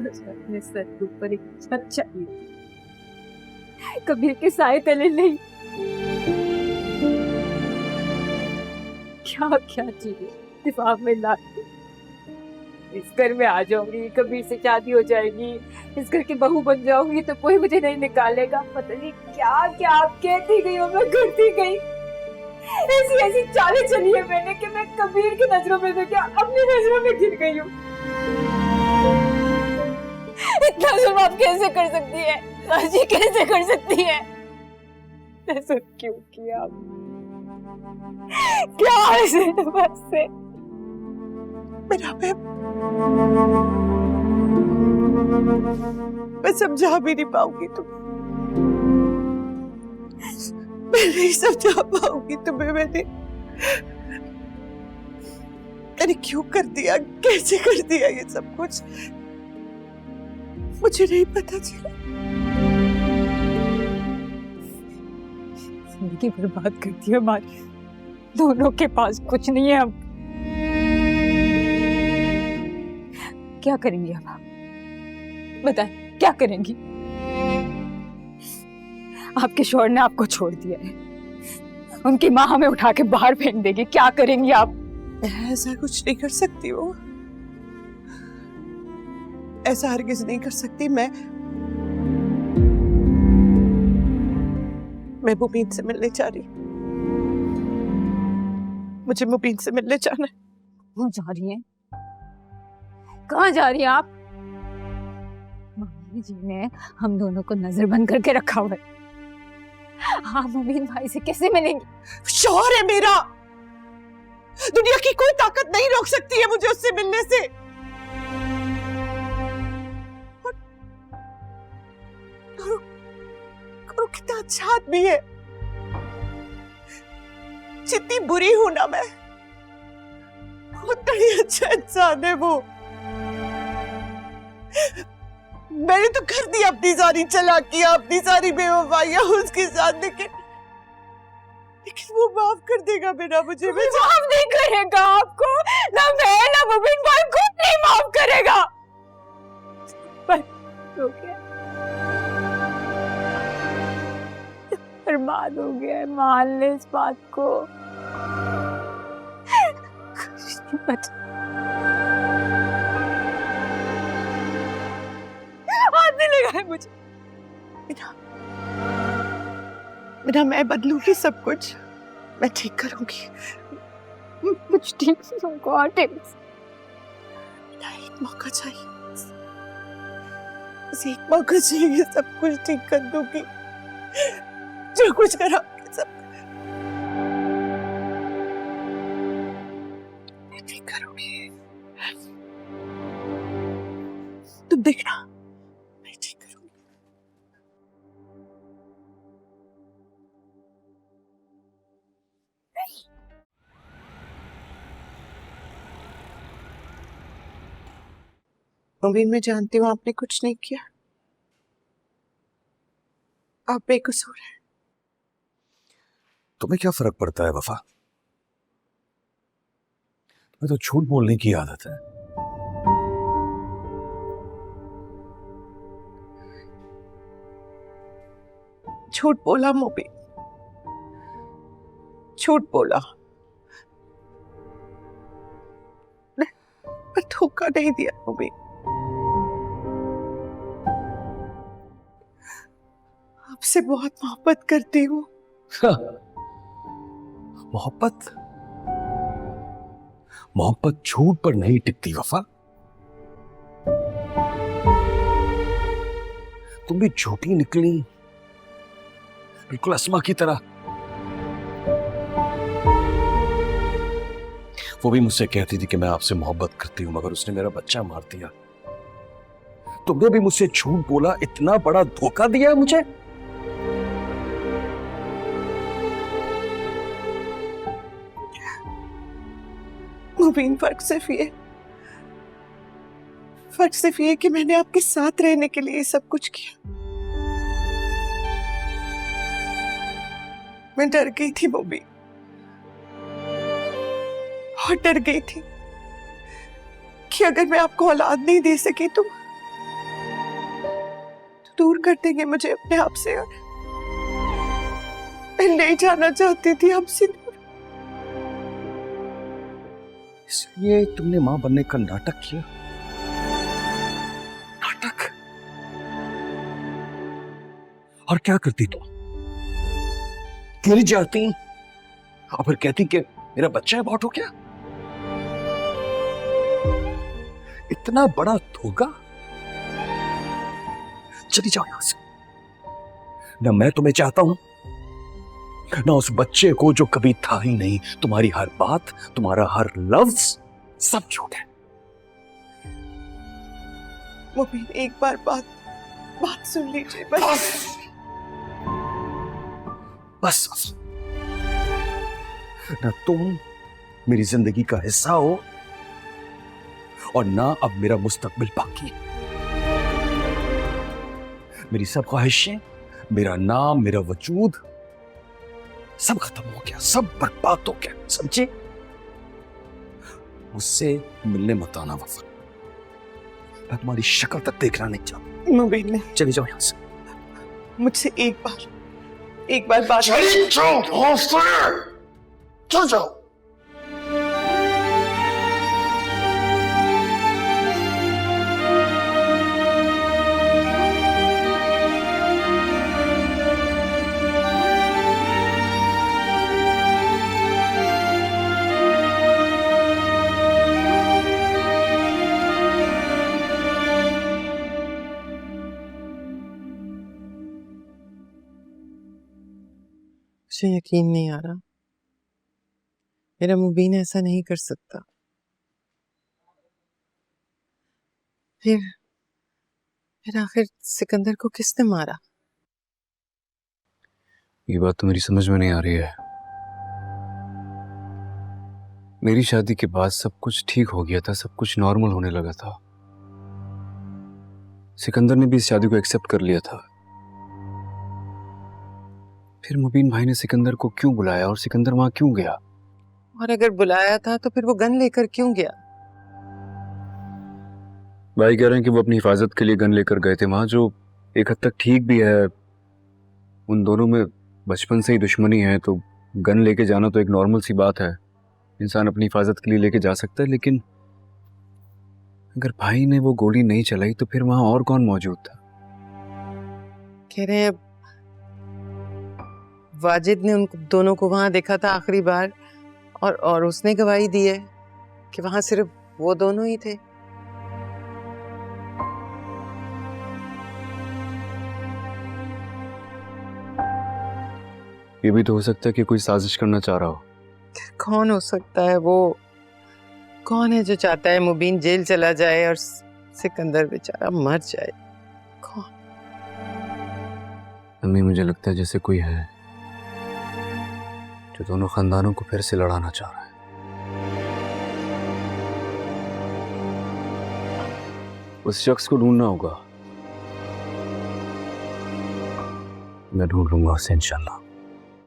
मुझे अपने सर के ऊपर एक छत चाहिए थी, कबीर के साए तले नहीं। क्या क्या चीजें दिमाग में लाती। इस घर में आ जाऊंगी, कबीर से शादी हो जाएगी, इस घर की बहू बन जाऊंगी तो कोई मुझे नहीं निकालेगा। पता नहीं क्या क्या आप कहती गई और मैं करती गई। ऐसी ऐसी चालें चली है मैंने कि मैं कबीर की नजरों में तो क्या अपनी नजरों में गिर गई हूँ। इतना जुल्म आप कैसे कर सकती है राजी, कैसे कर सकती है? ऐसा क्यों किया आप? क्या ऐसे बस से मेरा मैं समझा भी नहीं पाऊंगी तुम्हें, मैं नहीं समझा पाऊंगी तुम्हें। मैंने क्यों कर दिया, कैसे कर दिया ये सब कुछ, मुझे नहीं पता चला। जिंदगी बर्बाद कर दी हमारी, दोनों के पास कुछ नहीं है। अब क्या करेंगी अब आप? बताएं, क्या करेंगी? आपके शौहर ने आपको छोड़ दिया है, उनकी माँ हमें उठा के बाहर फेंक देगी, क्या करेंगी आप? ऐसा कुछ नहीं कर सकती वो, ऐसा हरगिज नहीं कर सकती। मैं मुबीन से मिलने जा रही, मुझे मुबीन से मिलने जाना है। कहाँ जा रही हैं? कहाँ जा रही हैं आप? मम्मी जी ने हम दोनों को नजरबंद करके रखा हुआ है, आप मुबीन भाई से कैसे मिलेंगी? शौहर है मेरा, दुनिया की कोई ताकत नहीं रोक सकती है मुझे उससे मिलने से। और कितना अच्छा आदमी है, जितनी बुरी हूं ना मैं, उतना ही अच्छा इंसान है वो। मैंने तो कर दी अपनी सारी चालाकियां, अपनी सारी बेवफाइयां उसके साथ, लेकिन वो माफ कर देगा मेरा मुझे? माफ नहीं करेगा आपको, ना मैं ना मुबीन भाई खुद नहीं माफ करेगा। पर हो गया, बर्बाद हो गया है, मान ले इस बात को। हाथ नहीं लगाए मुझे। बिना मैं बदलूंगी सब कुछ, मैं ठीक करूंगी। कुछ ठीक एक मौका चाहिए, बस एक मौका चाहिए, सब कुछ ठीक कर दूंगी, जो कुछ करा सब मैं ठीक करूंगी। तुम देखना, मैं ठीक करूंगी। मुबीन, मैं जानती हूँ आपने कुछ नहीं किया, आप बेकसूर हैं। तुम्हें क्या फर्क पड़ता है वफा? तुम्हें तो झूठ बोलने की आदत है। झूठ बोला मुबीन, झूठ बोला, पर धोखा नहीं दिया मुबीन। आपसे बहुत मोहब्बत करती हूँ। मोहब्बत मोहब्बत झूठ पर नहीं टिकती वफा। तुम भी झूठी निकली, बिल्कुल अस्मा की तरह। वो भी मुझसे कहती थी कि मैं आपसे मोहब्बत करती हूं, मगर उसने मेरा बच्चा मार दिया। तुमने भी मुझसे झूठ बोला, इतना बड़ा धोखा दिया मुझे। मुबीन, फर्क सिर्फ ये कि मैंने आपके साथ रहने के लिए सब कुछ किया। मैं डर गई थी मुबीन, बहुत डर गई थी कि अगर मैं आपको औलाद नहीं दे सकी तो दूर कर देंगे मुझे अपने आप से, और मैं नहीं जाना चाहती थी आपसे दूर। इसलिए तुमने मां बनने का नाटक किया? नाटक? और क्या करती तुम? गिर जाती और फिर कहती कि मेरा बच्चा अबॉर्ट हो गया? इतना बड़ा धोखा? चली जाओ यहां से। ना मैं तुम्हें चाहता हूं, ना उस बच्चे को जो कभी था ही नहीं। तुम्हारी हर बात, तुम्हारा हर लफ्ज सब झूठ है। मुबीन, एक बार बात सुन लीजिए बस। बस ना तुम मेरी जिंदगी का हिस्सा हो और ना अब मेरा मुस्तकबिल बाकी। मेरी सब ख्वाहिशें, मेरा नाम, मेरा वजूद सब खत्म हो गया, सब बर्बाद हो गया, समझे? मुझसे मिलने मत आना वफा। मैं तुम्हारी शक्ल तक देखना नहीं चाहता। मुबीन ने चली जाओ यहां से। मुझसे एक बार बात। चली जाओ यहां से। चल जाओ। मुझे यकीन नहीं आ रहा, मेरा मुबीन ऐसा नहीं कर सकता। फिर आखिर सिकंदर को किसने मारा? ये बात तो मेरी समझ में नहीं आ रही है। मेरी शादी के बाद सब कुछ ठीक हो गया था, सब कुछ नॉर्मल होने लगा था। सिकंदर ने भी इस शादी को एक्सेप्ट कर लिया था। फिर मुबीन भाई ने सिकंदर को क्यों बुलाया और सिकंदर वहां क्यों गया? और अगर बुलाया था तो फिर वो गन लेकर क्यों गया? भाई कह रहे हैं कि वो अपनी हिफाजत के लिए गन लेकर गए थे वहां, जो एक हद तक ठीक भी है। उन दोनों में बचपन से ही दुश्मनी है, तो गन लेके जाना तो एक नॉर्मल सी बात है। इंसान अपनी हिफाजत के लिए लेके जा सकता है, लेकिन अगर भाई ने वो गोली नहीं चलाई तो फिर वहां और कौन मौजूद था? कह रहे हैं वाजिद ने उन दोनों को वहां देखा था आखिरी बार, और उसने गवाही दी है कि वहां सिर्फ वो दोनों ही थे। ये भी तो हो सकता है कि कोई साजिश करना चाह रहा हो। कौन हो सकता है वो? कौन है जो चाहता है मुबीन जेल चला जाए और सिकंदर बेचारा मर जाए? कौन? अम्मी, मुझे लगता है जैसे कोई है जो दोनों खानदानों को फिर से लड़ाना चाह रहा है। उस शख्स को ढूंढना होगा। मैं ढूंढ लूंगा उसे इंशाल्लाह।